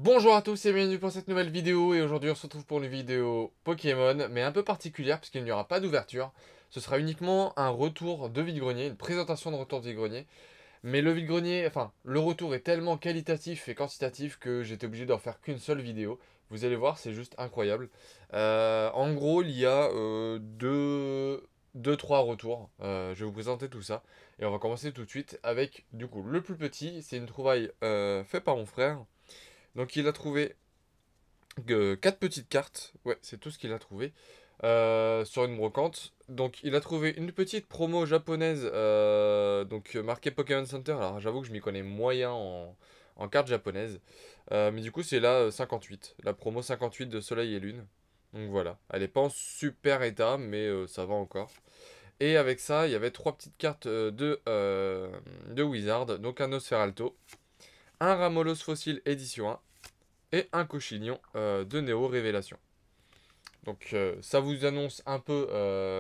Bonjour à tous et bienvenue pour cette nouvelle vidéo et aujourd'hui on se retrouve pour une vidéo Pokémon mais un peu particulière puisqu'il n'y aura pas d'ouverture. Ce sera uniquement un retour de vide-grenier, une présentation de retour de vide-grenier. Mais le vide-grenier, enfin le retour est tellement qualitatif et quantitatif que j'étais obligé d'en faire qu'une seule vidéo. Vous allez voir, c'est juste incroyable. En gros, il y a trois retours. Je vais vous présenter tout ça. Et on va commencer tout de suite avec, du coup, le plus petit. C'est une trouvaille faite par mon frère. Donc il a trouvé 4 petites cartes, ouais, c'est tout ce qu'il a trouvé, sur une brocante. Donc il a trouvé une petite promo japonaise, donc marquée Pokémon Center. Alors j'avoue que je m'y connais moyen en cartes japonaises. Mais du coup c'est la 58, la promo 58 de Soleil et Lune. Donc voilà, elle est pas en super état, mais ça va encore. Et avec ça, il y avait trois petites cartes de Wizard, donc un Nosferalto, un Ramolos Fossile édition 1, et un cochignon de Néo Révélation. Donc ça vous annonce un peu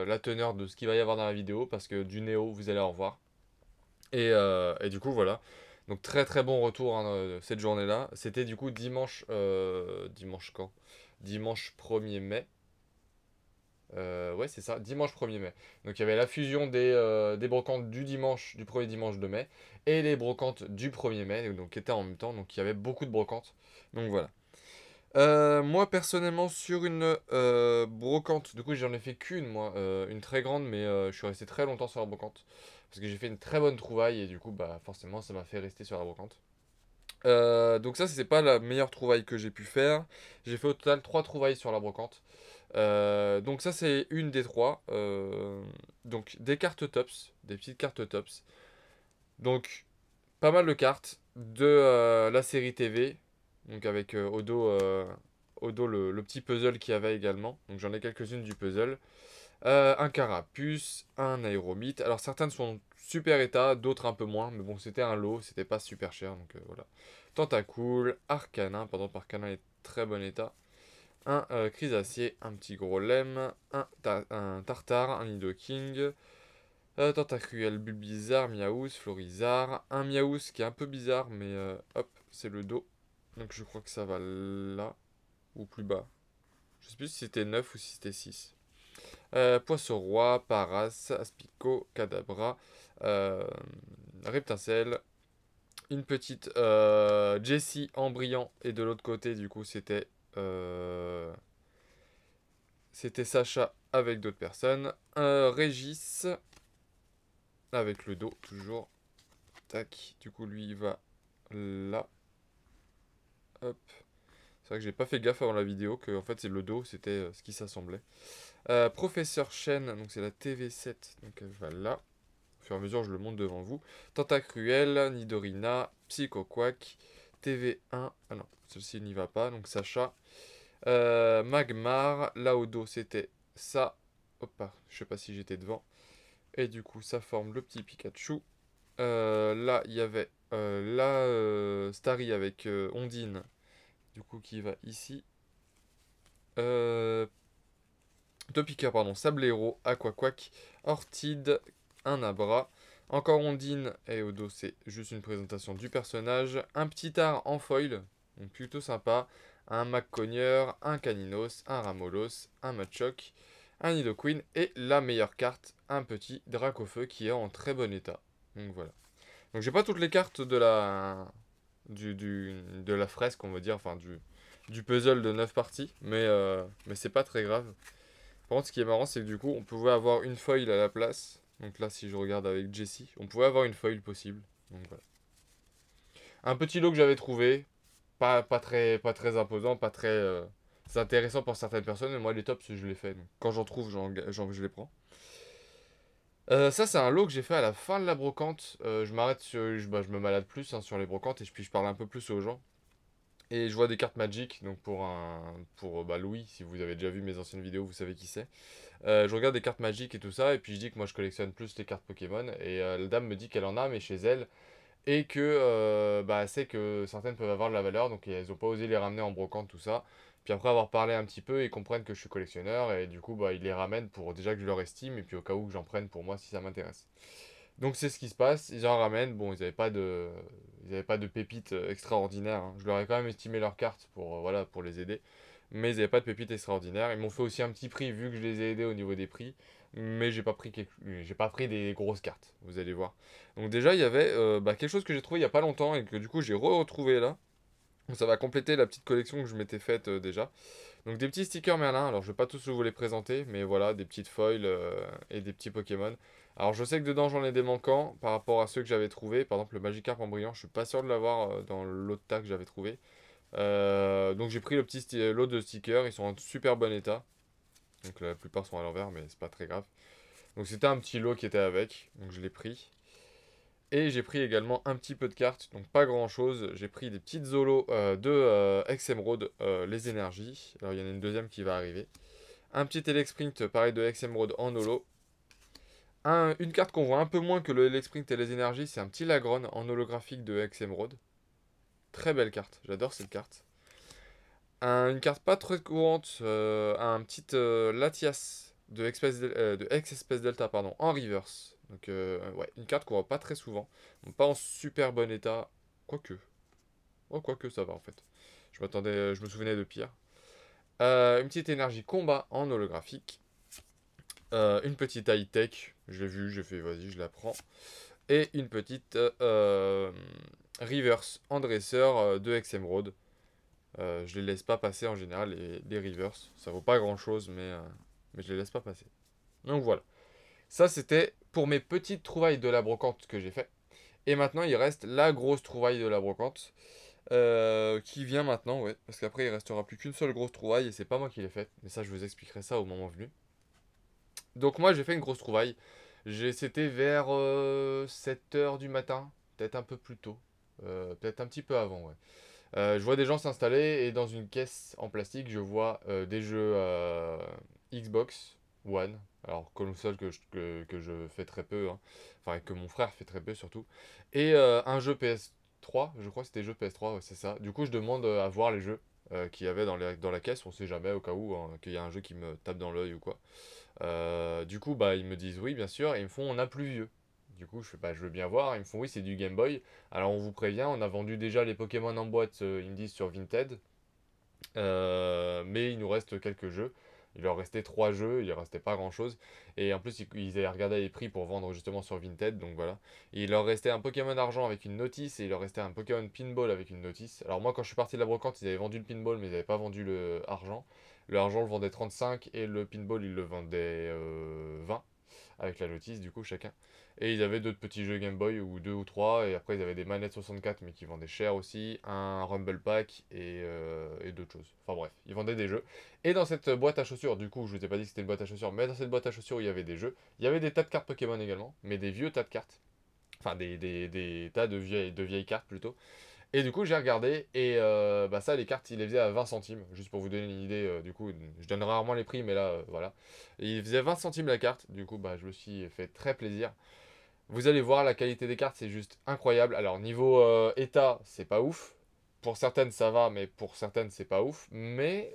la teneur de ce qu'il va y avoir dans la vidéo, parce que du Néo, vous allez en revoir. Et du coup, voilà. Donc très très bon retour hein, cette journée-là. C'était du coup dimanche... dimanche quand? Dimanche 1er mai. Ouais, c'est ça, dimanche 1er mai. Donc il y avait la fusion des brocantes du dimanche, du premier dimanche de mai, et les brocantes du 1er mai, donc qui étaient en même temps. Donc il y avait beaucoup de brocantes. Donc voilà. Moi personnellement sur une brocante, du coup j'en ai fait qu'une moi, une très grande mais je suis resté très longtemps sur la brocante parce que j'ai fait une très bonne trouvaille et du coup bah forcément ça m'a fait rester sur la brocante. Donc ça c'est pas la meilleure trouvaille que j'ai pu faire, j'ai fait au total 3 trouvailles sur la brocante. Donc ça c'est une des trois. Donc des cartes tops, des petites cartes tops. Donc pas mal de cartes de la série TV. Donc avec au dos le petit puzzle qu'il y avait également. Donc j'en ai quelques-unes du puzzle. Un carapuce, un aéromite. Alors certaines sont super état, d'autres un peu moins. Mais bon, c'était un lot, c'était pas super cher. Donc voilà. Tentacool, Arcanin, pardon, Arcanin est très bon état. Un Chrysacier, un petit gros lemme, un Tartare, un Nidoking. Tentacruel, Bulbizarre, Miaous, Florizarre. Un Miaous qui est un peu bizarre, mais hop, c'est le dos. Donc je crois que ça va là, ou plus bas. Je sais plus si c'était 9 ou si c'était 6. Poisson-roi, Paras, Aspico, Kadabra, euh, Reptincelle. Une petite Jessie en brillant. Et de l'autre côté, du coup, euh, c'était Sacha avec d'autres personnes. Régis, avec le dos, toujours. Tac, du coup, lui, il va là. Hop. C'est vrai que j'ai pas fait gaffe avant la vidéo que en fait c'est le dos, c'était ce qui s'assemblait. Professeur Chen, donc c'est la TV7, donc elle va là. Au fur et à mesure, je le monte devant vous. Tentacruel, Nidorina, Psychoquack, TV1. Ah non, celle-ci n'y va pas, donc Sacha. Magmar, là au dos c'était ça. Hop, je sais pas si j'étais devant. Et du coup, ça forme le petit Pikachu. Là, il y avait Starry avec Ondine, du coup, qui va ici. Euh, Topica, pardon, Sablero, Aquaquack, Ortide, un Abra. Encore Ondine, et au dos, c'est juste une présentation du personnage. Un petit art en foil, donc plutôt sympa. Un Maccogneur, un Caninos, un Ramolos, un Machoke, un Nidoqueen et la meilleure carte, un petit Dracofeu qui est en très bon état. Donc voilà. Donc j'ai pas toutes les cartes de la fresque, on va dire, enfin du puzzle de 9 parties, mais c'est pas très grave. Par contre, ce qui est marrant, c'est que du coup, on pouvait avoir une foil à la place. Donc là, si je regarde avec Jessie, on pouvait avoir une foil possible. Donc voilà. Un petit lot que j'avais trouvé, pas très imposant, pas très... c'est intéressant pour certaines personnes, mais moi, les tops, je les fais. Donc, quand j'en trouve, je les prends. Ça, c'est un lot que j'ai fait à la fin de la brocante. Je m'arrête sur... je me malade plus hein, sur les brocantes et puis je parle un peu plus aux gens. Et je vois des cartes Magic, donc pour Louis, si vous avez déjà vu mes anciennes vidéos, vous savez qui c'est. Je regarde des cartes Magic et tout ça, et puis je dis que moi je collectionne plus les cartes Pokémon. Et la dame me dit qu'elle en a, mais chez elle, et que elle sait que certaines peuvent avoir de la valeur, donc elles n'ont pas osé les ramener en brocante, tout ça. Puis après avoir parlé un petit peu, ils comprennent que je suis collectionneur, et du coup, ils les ramènent pour déjà que je leur estime, et puis au cas où que j'en prenne pour moi si ça m'intéresse. Donc c'est ce qui se passe, ils en ramènent, bon ils avaient pas de pépites extraordinaires, hein. Je leur ai quand même estimé leurs cartes pour, voilà, pour les aider. Mais ils n'avaient pas de pépites extraordinaires. Ils m'ont fait aussi un petit prix vu que je les ai aidés au niveau des prix. Mais j'ai pas pris des grosses cartes, vous allez voir. Donc déjà il y avait quelque chose que j'ai trouvé il y a pas longtemps et que du coup j'ai retrouvé là. Donc ça va compléter la petite collection que je m'étais faite déjà. Donc des petits stickers Merlin, alors je vais pas tous vous les présenter, mais voilà, des petites foils et des petits Pokémon. Alors je sais que dedans j'en ai des manquants par rapport à ceux que j'avais trouvés. Par exemple le Magikarp en brillant, je suis pas sûr de l'avoir dans l'autre tas que j'avais trouvé. Donc j'ai pris lot de stickers, ils sont en super bon état. Donc la plupart sont à l'envers, mais c'est pas très grave. Donc c'était un petit lot qui était avec, donc je l'ai pris. Et j'ai pris également un petit peu de cartes, donc pas grand chose. J'ai pris des petites Zolos de Emerald, les énergies. Alors il y en a une deuxième qui va arriver. Un petit Elexprint, pareil de Emerald en holo. Une carte qu'on voit un peu moins que le Elexprint et les énergies, c'est un petit Lagron en holographique de Emerald. Très belle carte, j'adore cette carte. Une carte pas très courante, un petit Latias de Ex-Espèce Delta pardon, en reverse. Donc ouais, une carte qu'on voit pas très souvent. Bon, pas en super bon état. Quoique. Oh, quoique ça va en fait. Je me souvenais de pire. Une petite énergie combat en holographique. Une petite high-tech. Je l'ai vu, j'ai fait vas-y, je la prends. Et une petite reverse en dresseur de Emerald. Je les laisse pas passer en général, les reverse. Ça vaut pas grand chose, mais je les laisse pas passer. Donc voilà. Ça, c'était pour mes petites trouvailles de la brocante que j'ai fait. Et maintenant, il reste la grosse trouvaille de la brocante. Qui vient maintenant, ouais. Parce qu'après, il restera plus qu'une seule grosse trouvaille. Et c'est pas moi qui l'ai faite. Mais ça, je vous expliquerai ça au moment venu. Donc moi, j'ai fait une grosse trouvaille. C'était vers 7 heures du matin. Peut-être un peu plus tôt. Peut-être un petit peu avant, ouais. Je vois des gens s'installer et dans une caisse en plastique, je vois des jeux Xbox One. Alors, console que je fais très peu, hein. Enfin, que mon frère fait très peu surtout. Et un jeu PS3, je crois que c'était jeu PS3, ouais, c'est ça. Du coup, je demande à voir les jeux qu'il y avait dans la caisse, on sait jamais au cas où hein, qu'il y a un jeu qui me tape dans l'œil ou quoi. Du coup, bah, ils me disent oui, bien sûr, et ils me font on a plus vieux. Du coup, je fais bah, je veux bien voir. Ils me font oui, c'est du Game Boy. Alors, on vous prévient, on a vendu déjà les Pokémon en boîte, ils me disent sur Vinted. Mais il nous reste quelques jeux. Il leur restait 3 jeux, il leur restait pas grand chose. Et en plus, ils avaient regardé les prix pour vendre justement sur Vinted, donc voilà. Et il leur restait un Pokémon argent avec une notice et il leur restait un Pokémon pinball avec une notice. Alors, moi, quand je suis parti de la brocante, ils avaient vendu le pinball, mais ils n'avaient pas vendu le argent. Le argent le vendait 35 et le pinball, ils le vendaient 20 avec la notice du coup chacun. Et ils avaient d'autres petits jeux Game Boy ou deux ou trois, et après ils avaient des manettes 64 mais qui vendaient cher aussi, un Rumble Pack et d'autres choses. Enfin bref, ils vendaient des jeux. Et dans cette boîte à chaussures, du coup je vous ai pas dit que c'était une boîte à chaussures, mais dans cette boîte à chaussures où il y avait des jeux, il y avait des tas de cartes Pokémon également, mais des vieux tas de cartes. Enfin des tas de vieilles cartes plutôt. Et du coup, j'ai regardé et bah ça, les cartes, il les faisait à 20 centimes. Juste pour vous donner une idée, du coup, je donne rarement les prix, mais là, voilà. Et il faisait 20 centimes la carte. Du coup, bah, je me suis fait très plaisir. Vous allez voir, la qualité des cartes, c'est juste incroyable. Alors, niveau état, c'est pas ouf. Pour certaines, ça va, mais pour certaines, c'est pas ouf. Mais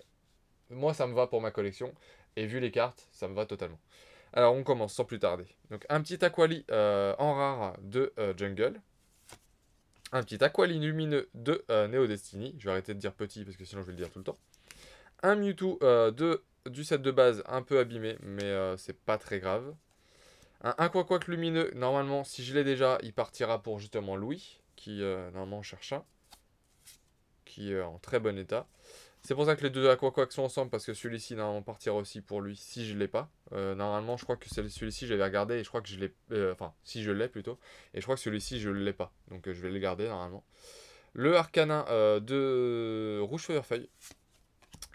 moi, ça me va pour ma collection. Et vu les cartes, ça me va totalement. Alors, on commence sans plus tarder. Donc, un petit Aquali en rare de Jungle. Un petit Aqualine lumineux de Neo Destiny. Je vais arrêter de dire petit parce que sinon je vais le dire tout le temps. Un Mewtwo du set de base un peu abîmé, mais c'est pas très grave. Un Aquaquack lumineux, normalement, si je l'ai déjà, il partira pour justement Louis, qui normalement cherche un, qui est en très bon état. C'est pour ça que les deux Aquaquack sont ensemble, parce que celui-ci, normalement, partira aussi pour lui si je l'ai pas. Normalement, je crois que celui-ci, j'avais regardé, et je crois que je l'ai... enfin, si je l'ai plutôt. Et je crois que celui-ci, je l'ai pas. Donc je vais le garder, normalement. Le Arcanin de Rouge Feuillefeuille.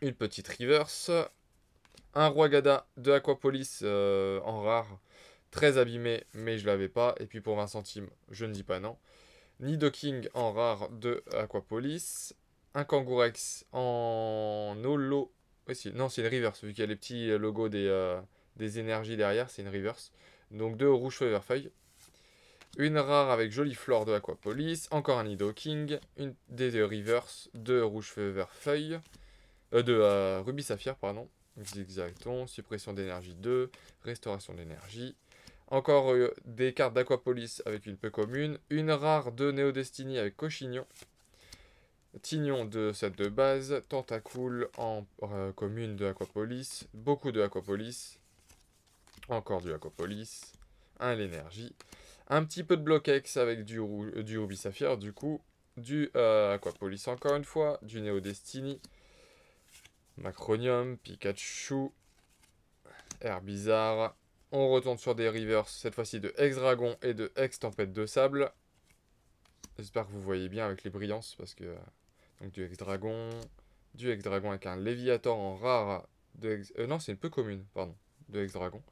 Une petite reverse. Un Roi Gada de Aquapolis en rare. Très abîmé, mais je l'avais pas. Et puis pour 20 centimes, je ne dis pas non. Nidoking en rare de Aquapolis. Un Kangourex en holo. Oui, non, c'est une reverse, vu qu'il y a les petits logos des énergies derrière, c'est une reverse. Donc deux Rouge Feuillefeuille. Une rare avec Jolie Flore de Aquapolis. Encore un Nidoking. Une des reverse de Rouge Feuille. De Ruby Saphir, pardon. Zigzagton. Suppression d'énergie 2. Restauration d'énergie. Encore des cartes d'Aquapolis avec une peu commune. Une rare de Neo Destiny avec Cochignon. Tignon de set de base. Tentacool en commune de Aquapolis. Beaucoup de Aquapolis. Encore du Aquapolis. Un l'énergie. Un petit peu de Bloquex avec du Ruby Saphir du coup. Du Aquapolis encore une fois. Du Neo Destiny. Macronium. Pikachu. Herbizarre. On retourne sur des reverse, cette fois-ci de Ex-Dragon et de Ex-Tempête de Sable. J'espère que vous voyez bien avec les brillances, parce que... donc du Ex-Dragon avec un Léviator en rare, non, c'est une peu commune, pardon, de Ex-Dragon.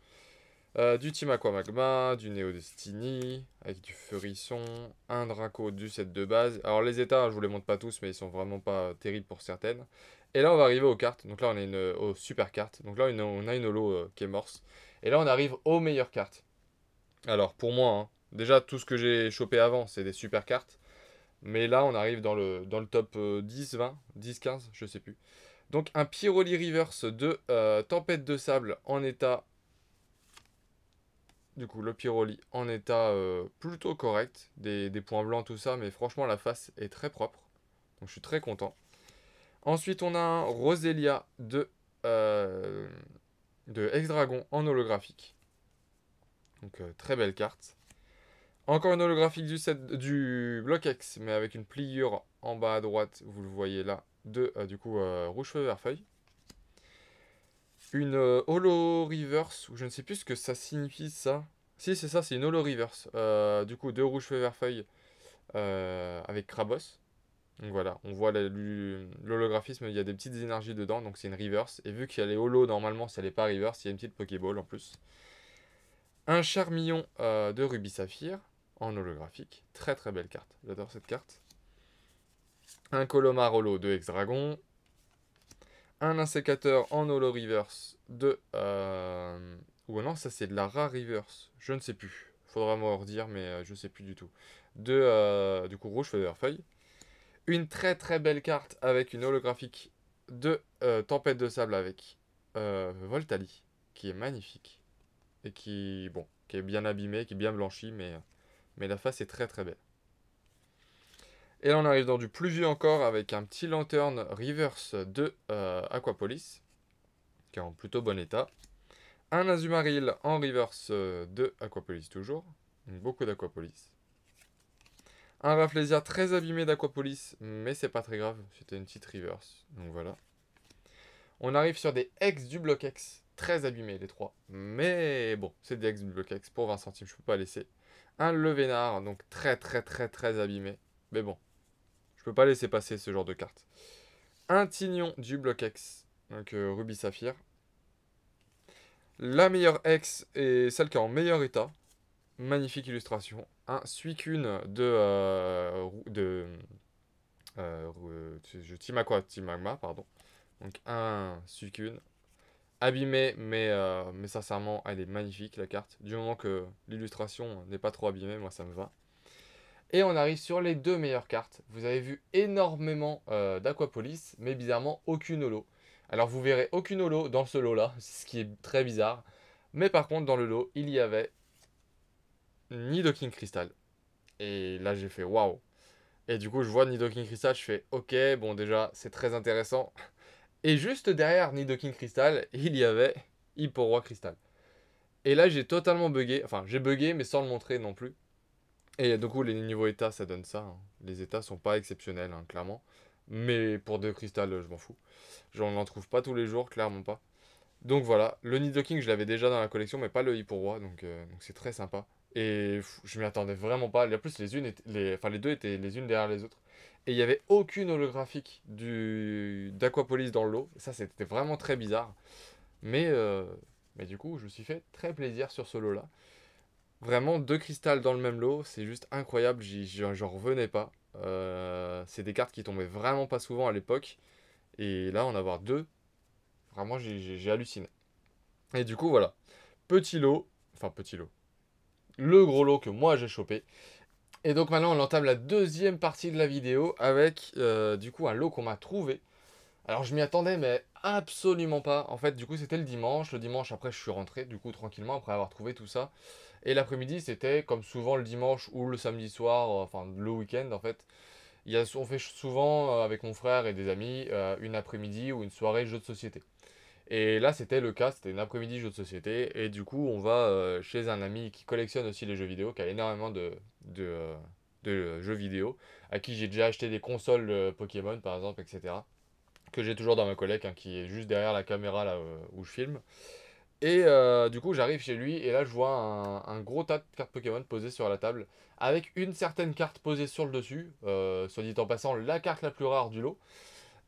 Du Team Aqua Magma, du Neo Destiny, avec du Feurisson, un Draco du set de base. Alors les états, je vous les montre pas tous, mais ils sont vraiment pas terribles pour certaines. Et là, on va arriver aux cartes. Donc là, on est aux super cartes. Donc là, on a une holo qui est morse. Et là, on arrive aux meilleures cartes. Alors, pour moi, hein, déjà, tout ce que j'ai chopé avant, c'est des super cartes. Mais là, on arrive dans le top 10, 20, 10, 15, je sais plus. Donc, un Pyroli Reverse de Tempête de Sable en état... Du coup, le Pyroli en état plutôt correct. Des points blancs, tout ça. Mais franchement, la face est très propre. Donc, je suis très content. Ensuite, on a un Roselia de Ex-Dragon en holographique. Donc, très belle carte. Encore une holographique du Block X, mais avec une pliure en bas à droite, vous le voyez là, de du coup Rouge Feu Vert Feuille. Une holo reverse, ou je ne sais plus ce que ça signifie ça. Si, c'est ça, c'est une holo reverse. Du coup, de Rouge Feu Vert Feuille avec Krabos. Donc voilà, on voit l'holographisme, il y a des petites énergies dedans, donc c'est une reverse. Et vu qu'il y a les holo, normalement, si elle n'est pas reverse, il y a une petite Pokéball en plus. Un Charmillon de Ruby Saphir en holographique. Très très belle carte. J'adore cette carte. Un Colomar holo de Ex-Dragon. Un Insécateur en holo reverse de... ou non, ça c'est de la rare reverse. Je ne sais plus. Faudra me redire, mais je sais plus du tout. Du coup, Rouge Feuille. Une très très belle carte avec une holographique de Tempête de Sable avec Voltali, qui est magnifique. Et qui est bien abîmée, qui est bien blanchie, mais la face est très très belle. Et là, on arrive dans du plus vieux encore avec un petit Lanterne Reverse de Aquapolis, qui est en plutôt bon état. Un Azumarill en Reverse de Aquapolis toujours. Donc beaucoup d'Aquapolis. Un Rafflesia très abîmé d'Aquapolis, mais c'est pas très grave, c'était une petite Reverse. Donc voilà. On arrive sur des ex du Block X, très abîmés les trois. Mais bon, c'est des ex du Block X pour 20 centimes, je peux pas laisser. Un Levénard, donc très très très très abîmé. Mais bon, je peux pas laisser passer ce genre de carte. Un Tignon du Block X, donc Ruby Saphir. La meilleure ex est celle qui est en meilleur état. Magnifique illustration. Un Suicune Team Aqua, Team Magma, pardon. Donc un Suicune. Abîmée, mais sincèrement, elle est magnifique la carte. Du moment que l'illustration n'est pas trop abîmée, moi ça me va. Et on arrive sur les deux meilleures cartes. Vous avez vu énormément d'Aquapolis, mais bizarrement aucune holo. Alors vous verrez aucune holo dans ce lot là, ce qui est très bizarre. Mais par contre dans le lot, il y avait Nidoking Crystal. Et là j'ai fait waouh. Et du coup je vois Nidoking Crystal, je fais ok, bon déjà c'est très intéressant. Et juste derrière Nidoking Crystal, il y avait Hipporoi Crystal. Et là j'ai totalement bugué, enfin j'ai bugué mais sans le montrer non plus. Et du coup, les niveaux états, ça donne ça, hein. Les états sont pas exceptionnels, hein, clairement. Mais pour deux cristals, je m'en fous. J'en en trouve pas tous les jours, clairement pas. Donc voilà, le Nidoking, je l'avais déjà dans la collection, mais pas le Hipporoi, donc c'est très sympa. Et je m'y attendais vraiment pas. En plus, les deux étaient les unes derrière les autres. Et il n'y avait aucune holographique d'Aquapolis dans le lot. Ça, c'était vraiment très bizarre. Mais du coup, je me suis fait très plaisir sur ce lot-là. Vraiment, deux cristals dans le même lot, c'est juste incroyable, j'en revenais pas. C'est des cartes qui tombaient vraiment pas souvent à l'époque. Et là, en avoir deux, vraiment, j'ai halluciné. Et du coup, voilà. Petit lot, enfin petit lot. Le gros lot que moi j'ai chopé. Et donc maintenant, on entame la deuxième partie de la vidéo avec, du coup, un lot qu'on m'a trouvé. Alors, je m'y attendais, mais absolument pas. En fait, du coup, c'était le dimanche. Le dimanche, après, je suis rentré, du coup, tranquillement, après avoir trouvé tout ça. Et l'après-midi, c'était comme souvent le dimanche ou le samedi soir, enfin le week-end en fait. On fait souvent avec mon frère et des amis une après-midi ou une soirée jeux de société. Et là, c'était le cas, c'était une après-midi jeux de société. Et du coup, on va chez un ami qui collectionne aussi les jeux vidéo, qui a énormément de jeux vidéo, à qui j'ai déjà acheté des consoles Pokémon par exemple, etc. Que j'ai toujours dans ma collecte, hein, qui est juste derrière la caméra là où je filme. Et du coup, j'arrive chez lui et là, je vois un gros tas de cartes Pokémon posées sur la table, avec une certaine carte posée sur le dessus, soit dit en passant, la carte la plus rare du lot.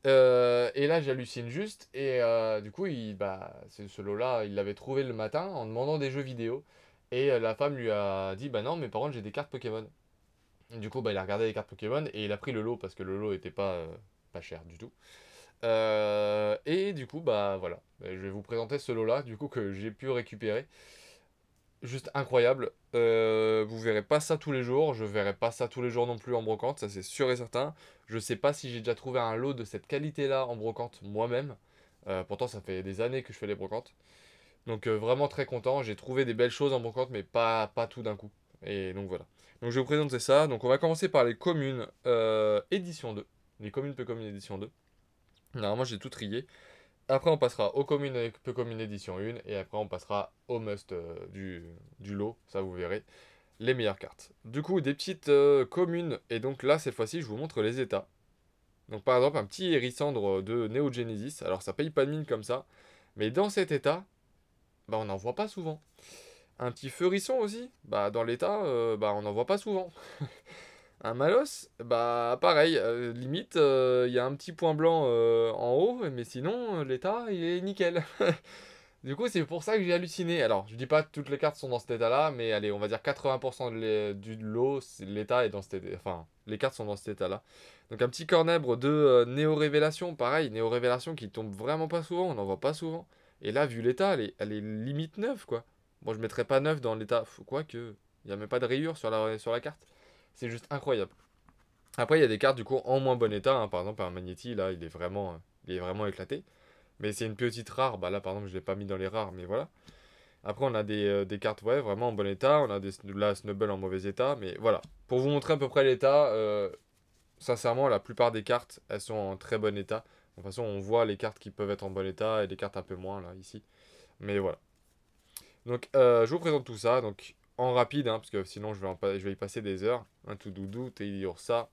Et là, j'hallucine juste. Et du coup, ce lot-là, il l'avait trouvé le matin en demandant des jeux vidéo. Et la femme lui a dit, bah non, mais par contre, j'ai des cartes Pokémon. Du coup, bah, il a regardé les cartes Pokémon et il a pris le lot parce que le lot était pas cher du tout. Et du coup, bah voilà. Je vais vous présenter ce lot-là, du coup, que j'ai pu récupérer. Juste incroyable. Vous verrez pas ça tous les jours. Je verrai pas ça tous les jours non plus en brocante, ça c'est sûr et certain. Je sais pas si j'ai déjà trouvé un lot de cette qualité-là en brocante moi-même. Pourtant, ça fait des années que je fais les brocantes. Donc vraiment très content. J'ai trouvé des belles choses en brocante, mais pas tout d'un coup. Et donc voilà. Donc je vais vous présenter ça. Donc on va commencer par les communes édition 2. Les communes peu communes édition 2. Normalement, j'ai tout trié. Après, on passera aux communes avec peu communes édition 1. Et après, on passera au must du lot. Ça, vous verrez. Les meilleures cartes. Du coup, des petites communes. Et donc là, cette fois-ci, je vous montre les états. Donc par exemple, un petit Hérissandre de Neo Genesis. Alors, ça paye pas de mine comme ça. Mais dans cet état, bah, on n'en voit pas souvent. Un petit Feurisson aussi. Bah, dans l'état, bah, on n'en voit pas souvent. Un Malos, bah pareil, limite, il y a un petit point blanc en haut, mais sinon, l'état, il est nickel. Du coup, c'est pour ça que j'ai halluciné. Alors, je dis pas que toutes les cartes sont dans cet état-là, mais allez, on va dire 80% du lot, l'état est dans cet état. Enfin, les cartes sont dans cet état-là. Donc, un petit cornèbre de Néo Révélation, pareil, Néo Révélation qui tombe vraiment pas souvent, on n'en voit pas souvent. Et là, vu l'état, elle est limite neuve, quoi. Bon, je mettrais pas neuf dans l'état, quoique, il n'y a même pas de rayure sur la carte. C'est juste incroyable. Après, il y a des cartes du coup en moins bon état, hein. Par exemple, un Magnéti, là, il est vraiment éclaté. Mais c'est une petite rare. Bah là, par exemple, je l'ai pas mis dans les rares, mais voilà. Après, on a des cartes, ouais, vraiment en bon état. On a là, Snubble en mauvais état. Mais voilà. Pour vous montrer à peu près l'état, sincèrement, la plupart des cartes, elles sont en très bon état. De toute façon, on voit les cartes qui peuvent être en bon état et les cartes un peu moins, là, ici. Mais voilà. Donc, je vous présente tout ça. Donc, en rapide, hein, parce que sinon, je vais y passer des heures. Un tout doudou, ça.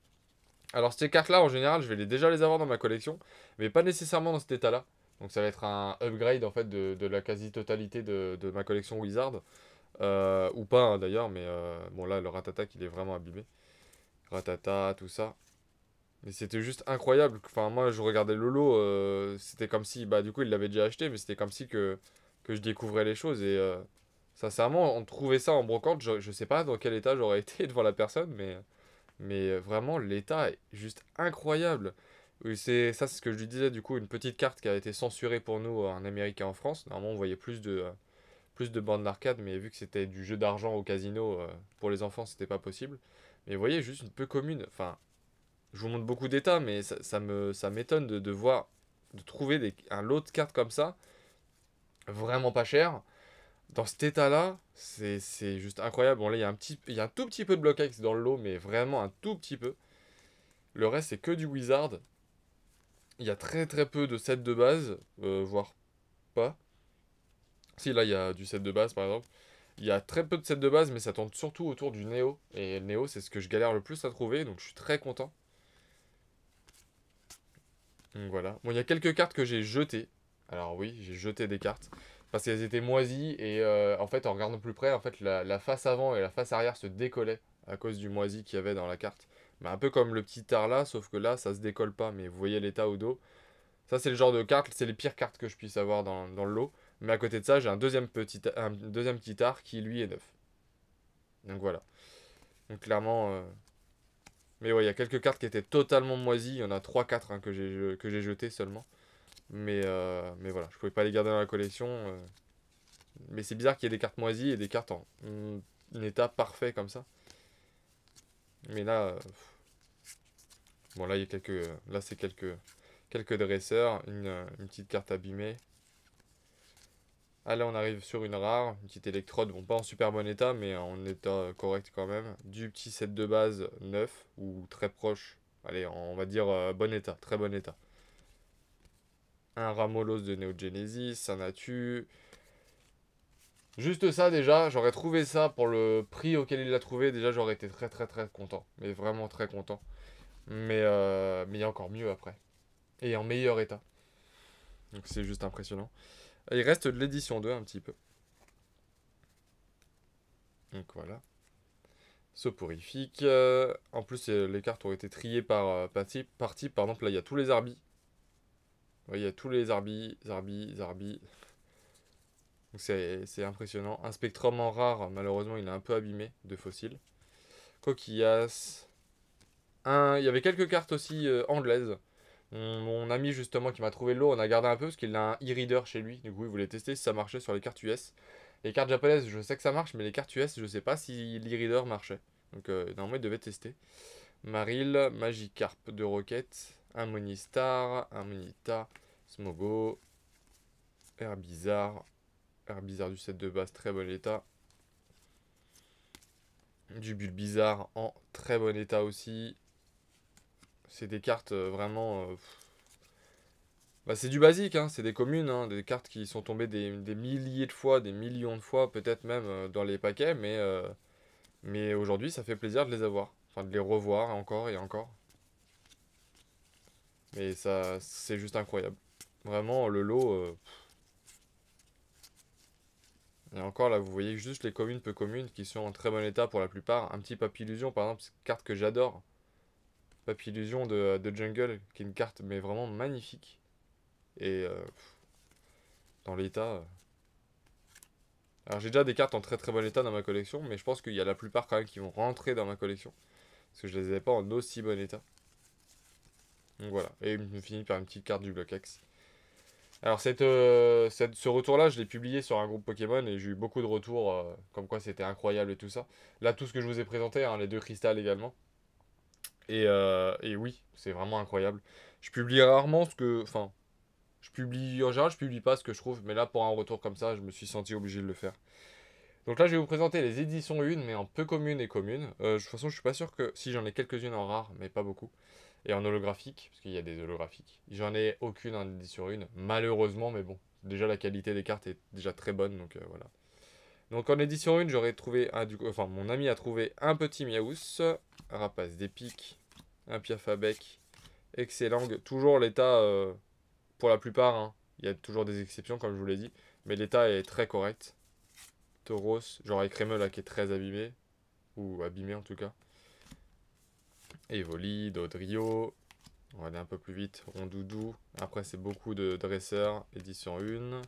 Alors ces cartes-là, en général, je vais déjà les avoir dans ma collection, mais pas nécessairement dans cet état-là. Donc ça va être un upgrade en fait de la quasi-totalité de ma collection Wizard. Ou pas hein, d'ailleurs, mais bon là, le Ratata, il est vraiment abîmé. Ratata, tout ça. Mais c'était juste incroyable. Enfin, moi, je regardais Lolo, c'était comme si, bah du coup, il l'avait déjà acheté, mais c'était comme si que je découvrais les choses. Et sincèrement, on trouvait ça en brocante, je sais pas dans quel état j'aurais été devant la personne, mais vraiment, l'état est juste incroyable. Oui, c'est ce que je lui disais, du coup, une petite carte qui a été censurée pour nous en Amérique et en France. Normalement, on voyait plus de bandes d'arcade, mais vu que c'était du jeu d'argent au casino, pour les enfants, c'était pas possible. Mais vous voyez, juste une peu commune. Enfin, je vous montre beaucoup d'états, mais ça m'étonne de trouver un lot de cartes comme ça, vraiment pas cher. Dans cet état-là, c'est juste incroyable. Bon, là, il y a un tout petit peu de Block-X dans le lot, mais vraiment un tout petit peu. Le reste, c'est que du Wizard. Il y a très très peu de sets de base, voire pas. Si, là, il y a du set de base, par exemple. Il y a très peu de sets de base, mais ça tourne surtout autour du Néo. Et le Néo, c'est ce que je galère le plus à trouver, donc je suis très content. Donc voilà. Bon, il y a quelques cartes que j'ai jetées. Alors oui, j'ai jeté des cartes. Parce qu'elles étaient moisies, et en fait, en regardant plus près, en fait, la face avant et la face arrière se décollaient à cause du moisi qu'il y avait dans la carte. Mais un peu comme le petit art là, sauf que là, ça se décolle pas. Mais vous voyez l'état au dos. Ça, c'est le genre de cartes, c'est les pires cartes que je puisse avoir dans le lot. Mais à côté de ça, j'ai un deuxième petit art qui, lui, est neuf. Donc voilà. Donc clairement... Mais ouais, il y a quelques cartes qui étaient totalement moisies. Il y en a 3-4 hein, que j'ai jetées seulement. Mais voilà, je pouvais pas les garder dans la collection. Mais c'est bizarre qu'il y ait des cartes moisies et des cartes en état parfait comme ça. Mais là... bon, là, il y a là, c'est quelques dresseurs. Une petite carte abîmée. Ah là on arrive sur une rare, une petite électrode, bon pas en super bon état mais en état correct quand même. Du petit set de base neuf ou très proche, allez on va dire bon état, très bon état. Un Ramolos de Neo Genesis, un Atu. Juste ça déjà, j'aurais trouvé ça pour le prix auquel il l'a trouvé, déjà j'aurais été très très très content. Mais vraiment très content. Mais il y a encore mieux après. Et en meilleur état. Donc c'est juste impressionnant. Il reste de l'édition 2 un petit peu. Donc voilà. Soporifique. En plus, les cartes ont été triées par type. Par exemple, là, il y a tous les Arbis. Ouais, il y a tous les Arbis. Donc c'est impressionnant. Un Spectrum en rare, malheureusement, il est un peu abîmé de fossiles. Coquillas. Il y avait quelques cartes aussi anglaises. Mon ami, justement, qui m'a trouvé le lot, on a gardé un peu parce qu'il a un e-reader chez lui. Du coup, il voulait tester si ça marchait sur les cartes US. Les cartes japonaises, je sais que ça marche, mais les cartes US, je sais pas si l'e-reader marchait. Donc, normalement, il devait tester. Maril, Magikarp de Rocket, un Monistar, un Monita, Smogo, Herbizarre, Herbizarre du set de base, très bon état. Du Bulbizarre en très bon état aussi. C'est des cartes vraiment... bah, c'est du basique, hein, c'est des communes, hein, des cartes qui sont tombées des milliers de fois, des millions de fois, peut-être même dans les paquets, mais aujourd'hui ça fait plaisir de les avoir. Enfin, de les revoir encore et encore. Mais ça, c'est juste incroyable. Vraiment, le lot... et encore là, vous voyez juste les communes peu communes qui sont en très bon état pour la plupart. Un petit Papillusion, par exemple, c'est une carte que j'adore. Papillusion de Jungle, qui est une carte mais vraiment magnifique. Et dans l'état... Alors j'ai déjà des cartes en très très bon état dans ma collection, mais je pense qu'il y a la plupart quand même qui vont rentrer dans ma collection. Parce que je les avais pas en aussi bon état. Donc voilà. Et il me finit par une petite carte du bloc X. Alors ce retour-là, je l'ai publié sur un groupe Pokémon et j'ai eu beaucoup de retours comme quoi c'était incroyable et tout ça. Là, tout ce que je vous ai présenté, hein, les deux cristals également. Et oui, c'est vraiment incroyable. Je publie rarement ce que... Enfin, en général, je publie pas ce que je trouve, mais là, pour un retour comme ça, je me suis senti obligé de le faire. Donc là, je vais vous présenter les éditions 1, mais en peu communes et communes. De toute façon, je suis pas sûr que... Si, j'en ai quelques-unes en rare, mais pas beaucoup. Et en holographique, parce qu'il y a des holographiques. J'en ai aucune en édition 1, malheureusement, mais bon. Déjà, la qualité des cartes est déjà très bonne, donc voilà. Donc en édition 1, j'aurais trouvé... Enfin, mon ami a trouvé un petit Miaous, un Rapace d'épique, un Piafabec, Excellent. Toujours l'état, pour la plupart, hein. Il y a toujours des exceptions, comme je vous l'ai dit. Mais l'état est très correct. Tauros, genre Écrémeux là qui est très abîmé. Ou abîmé en tout cas. Evoli, Dodrio. On va aller un peu plus vite. Rondoudou. Après c'est beaucoup de dresseurs. Édition 1.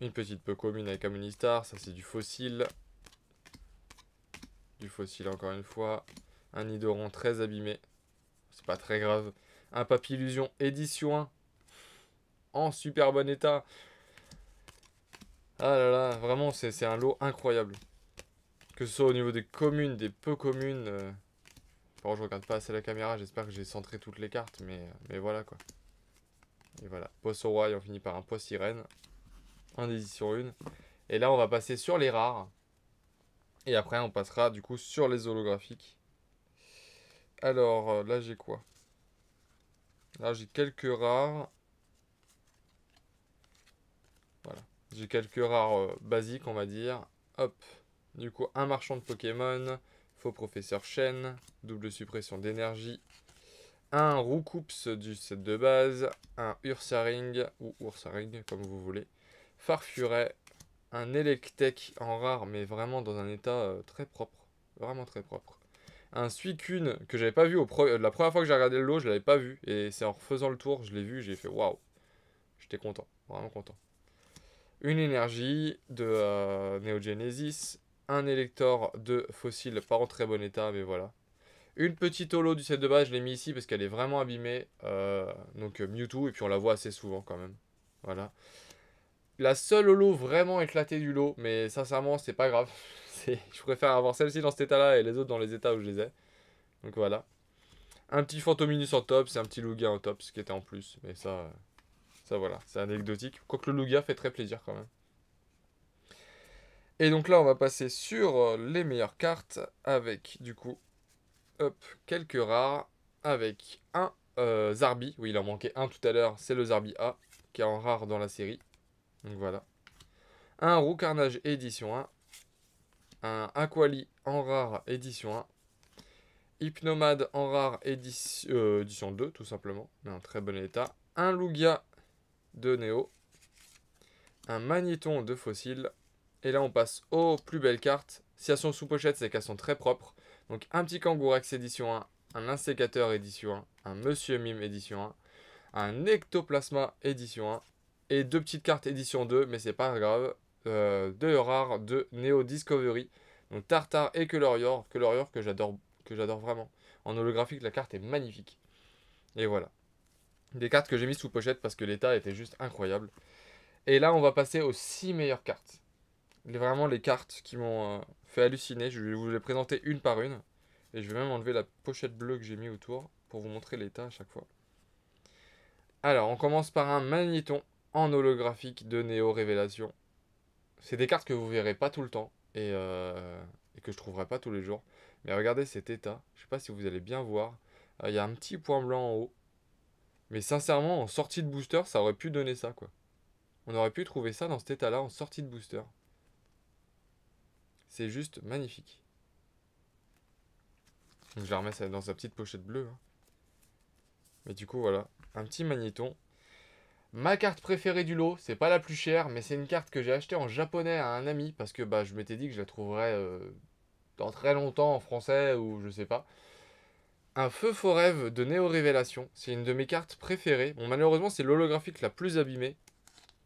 Une petite peu commune avec Amonistar. Ça c'est du fossile. Du fossile encore une fois. Un Nidoran très abîmé. C'est pas très grave. Un Papillusion édition 1. En super bon état. Ah là là, vraiment c'est un lot incroyable. Que ce soit au niveau des communes, des peu communes. Bon, je regarde pas assez la caméra, j'espère que j'ai centré toutes les cartes, mais voilà quoi. Et voilà, Poisson Roi, et on finit par un Poisson Sirène. En édition 1. Et là, on va passer sur les rares. Et après, on passera du coup sur les holographiques. Alors, là, j'ai quoi? Là, j'ai quelques rares. Voilà. J'ai quelques rares basiques, on va dire. Hop. Du coup, un marchand de Pokémon. Faux professeur Shen. Double suppression d'énergie. Un Roucoups du set de base, un Ursaring, ou Ursaring comme vous voulez, Farfuret, un Electek en rare mais vraiment dans un état très propre, vraiment très propre. Un Suicune que j'avais pas vu la première fois que j'ai regardé le lot, je l'avais pas vu et c'est en refaisant le tour, je l'ai vu, j'ai fait waouh. J'étais content, vraiment content. Une énergie de Neo Genesis, un Elector de fossile pas en très bon état mais voilà. Une petite holo du set de base, je l'ai mis ici parce qu'elle est vraiment abîmée. Donc Mewtwo, et puis on la voit assez souvent quand même. Voilà. La seule holo vraiment éclatée du lot, mais sincèrement, c'est pas grave. Je préfère avoir celle-ci dans cet état-là et les autres dans les états où je les ai. Donc voilà. Un petit Fantominus en top, c'est un petit Lugia en top, ce qui était en plus. Mais ça, Ça, voilà, c'est anecdotique. Quoique le Lugia fait très plaisir quand même. Et donc là, on va passer sur les meilleures cartes avec, du coup, hop, quelques rares. Avec un Zarbi. Oui, il en manquait un tout à l'heure. C'est le Zarbi A, qui est en rare dans la série. Donc voilà. Un Roux Carnage édition 1. Un Aquali en rare édition 1. Hypnomade en rare édition 2, tout simplement. Mais en très bon état. Un Lugia de Néo. Un Magnéton de Fossile. Et là, on passe aux plus belles cartes. Si elles sont sous pochette, c'est qu'elles sont très propres. Donc, un petit Kangourex édition 1. Un Insécateur édition 1. Un Monsieur Mime édition 1. Un Ectoplasma édition 1. Et deux petites cartes édition 2, mais c'est pas grave. Deux rares de Neo Discovery. Donc Tartare et Colorior. Colorior que j'adore vraiment. En holographique, la carte est magnifique. Et voilà. Des cartes que j'ai mis sous pochette parce que l'état était juste incroyable. Et là, on va passer aux 6 meilleures cartes. Vraiment les cartes qui m'ont fait halluciner. Je vais vous les présenter une par une. Et je vais même enlever la pochette bleue que j'ai mis autour pour vous montrer l'état à chaque fois. Alors, on commence par un Magnéton en holographique de Néo Révélation. C'est des cartes que vous verrez pas tout le temps et que je trouverai pas tous les jours. Mais regardez cet état. Je sais pas si vous allez bien voir. Il y a un petit point blanc en haut. Mais sincèrement, en sortie de booster, ça aurait pu donner ça, quoi. On aurait pu trouver ça dans cet état-là en sortie de booster. C'est juste magnifique. Donc je la remets dans sa petite pochette bleue, hein. Mais du coup, voilà. Un petit Magnéton. Ma carte préférée du lot, c'est pas la plus chère, mais c'est une carte que j'ai achetée en japonais à un ami parce que bah, je m'étais dit que je la trouverais dans très longtemps en français ou je sais pas. Un Feu Faux Rêve de Néo Révélation, c'est une de mes cartes préférées. Bon, malheureusement, c'est l'holographique la plus abîmée,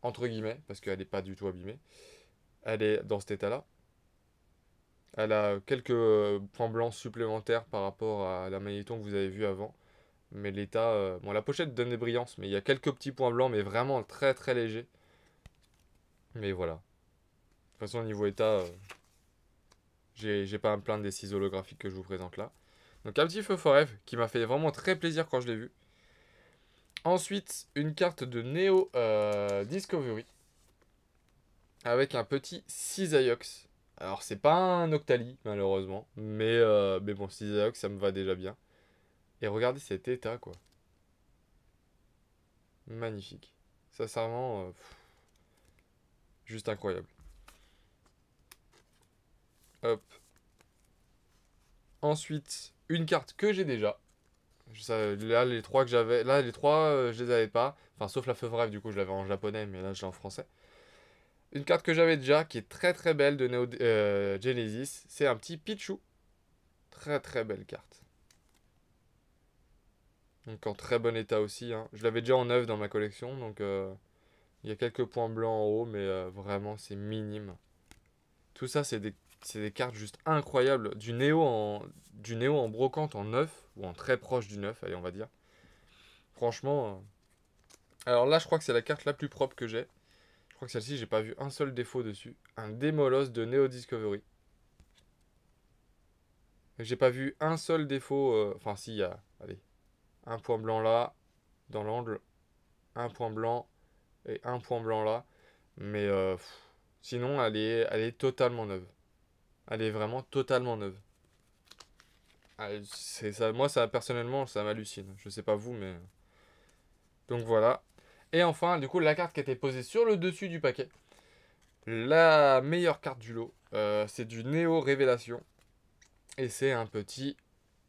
entre guillemets, parce qu'elle n'est pas du tout abîmée. Elle est dans cet état-là. Elle a quelques points blancs supplémentaires par rapport à la Magnéton que vous avez vu avant. Mais l'état... bon, la pochette donne des brillances, mais il y a quelques petits points blancs, mais vraiment très très légers. Mais voilà. De toute façon, au niveau état, j'ai pas à me plaindre des 6 holographiques que je vous présente là. Donc un petit Feu Faux Rêve qui m'a fait vraiment très plaisir quand je l'ai vu. Ensuite, une carte de Neo Discovery. Avec un petit Cisaiox. Alors, c'est pas un Octali, malheureusement. Mais bon, Cisaiox, ça me va déjà bien. Et regardez cet état, quoi. Magnifique. Sincèrement, juste incroyable. Hop. Ensuite, une carte que j'ai déjà. Là, les trois que j'avais. Là, les trois, je les avais pas. Enfin, sauf la Feu Rêve, du coup, je l'avais en japonais, mais là, je l'ai en français. Une carte que j'avais déjà, qui est très très belle de Neo Genesis. C'est un petit Pichu. Très très belle carte. Donc en très bon état aussi, hein. Je l'avais déjà en neuf dans ma collection, donc il y a quelques points blancs en haut, mais vraiment c'est minime. Tout ça, c'est des cartes juste incroyables. Du néo en brocante en neuf, ou en très proche du neuf, allez, on va dire. Franchement. Alors là, je crois que c'est la carte la plus propre que j'ai. Je crois que celle-ci, j'ai pas vu un seul défaut dessus. Un Démolos de Neo Discovery. J'ai pas vu un seul défaut. Enfin, si, il y a. Allez. Un point blanc là, dans l'angle. Un point blanc et un point blanc là. Mais sinon, elle est totalement neuve. Elle est vraiment totalement neuve. C'est ça, moi, ça personnellement, ça m'hallucine. Je sais pas vous, mais. Donc voilà. Et enfin, du coup, la carte qui était posée sur le dessus du paquet. La meilleure carte du lot. C'est du Néo Révélation. Et c'est un petit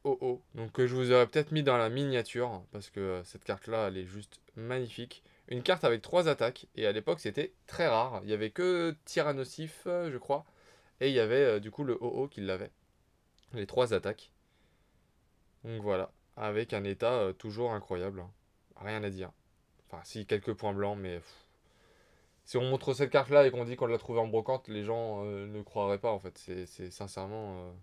OO. Donc que je vous aurais peut-être mis dans la miniature. Parce que cette carte-là, elle est juste magnifique. Une carte avec 3 attaques. Et à l'époque, c'était très rare. Il n'y avait que Tyrannosif, je crois. Et il y avait du coup le OO qui l'avait. Les 3 attaques. Donc voilà. Avec un état toujours incroyable, hein. Rien à dire. Enfin, si, quelques points blancs, mais si on montre cette carte-là et qu'on dit qu'on l'a trouvée en brocante, les gens ne croiraient pas, en fait. C'est sincèrement...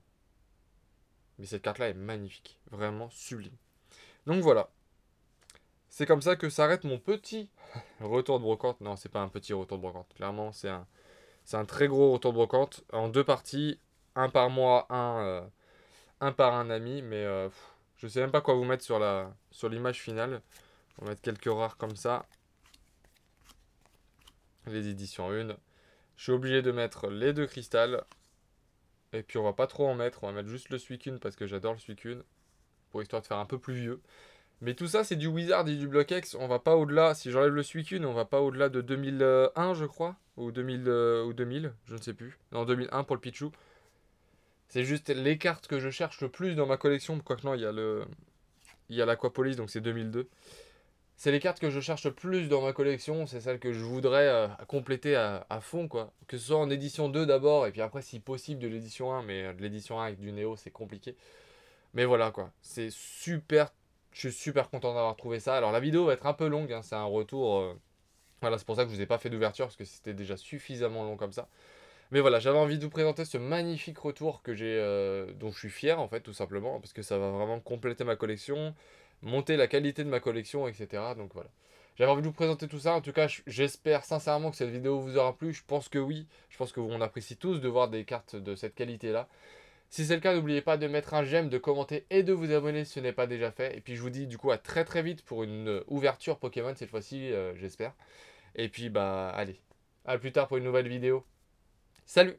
Mais cette carte-là est magnifique. Vraiment sublime. Donc voilà. C'est comme ça que s'arrête mon petit retour de brocante. Non, c'est pas un petit retour de brocante. Clairement, c'est un très gros retour de brocante. En 2 parties. Un par mois, un par un ami. Mais je sais même pas quoi vous mettre sur l'image finale. On va mettre quelques rares comme ça. les éditions 1. Je suis obligé de mettre les 2 cristal. Et puis on va pas trop en mettre, on va mettre juste le Suicune parce que j'adore le Suicune. Pour histoire de faire un peu plus vieux. Mais tout ça c'est du Wizard et du Block-X, on va pas au-delà, si j'enlève le Suicune, on va pas au-delà de 2001 je crois. Ou 2000, ou 2000, je ne sais plus. Non, 2001 pour le Pichu. C'est juste les cartes que je cherche le plus dans ma collection. Quoique non, il y a l'Aquapolis, donc c'est 2002. C'est les cartes que je cherche le plus dans ma collection. C'est celles que je voudrais compléter à fond, quoi. Que ce soit en édition 2 d'abord, et puis après, si possible, de l'édition 1. Mais de l'édition 1 avec du Néo, c'est compliqué. Mais voilà, quoi. C'est super. Je suis super content d'avoir trouvé ça. Alors, la vidéo va être un peu longue, hein. C'est un retour. Voilà, c'est pour ça que je vous ai pas fait d'ouverture, parce que c'était déjà suffisamment long comme ça. Mais voilà, j'avais envie de vous présenter ce magnifique retour que j'ai, dont je suis fier en fait, tout simplement, parce que ça va vraiment compléter ma collection, monter la qualité de ma collection, etc. Donc voilà. J'avais envie de vous présenter tout ça. En tout cas, j'espère sincèrement que cette vidéo vous aura plu. Je pense que oui. Je pense qu'on apprécie tous de voir des cartes de cette qualité-là. Si c'est le cas, n'oubliez pas de mettre un j'aime, de commenter et de vous abonner si ce n'est pas déjà fait. Et puis je vous dis du coup à très très vite pour une ouverture Pokémon cette fois-ci, j'espère. Et puis bah allez, à plus tard pour une nouvelle vidéo. Salut!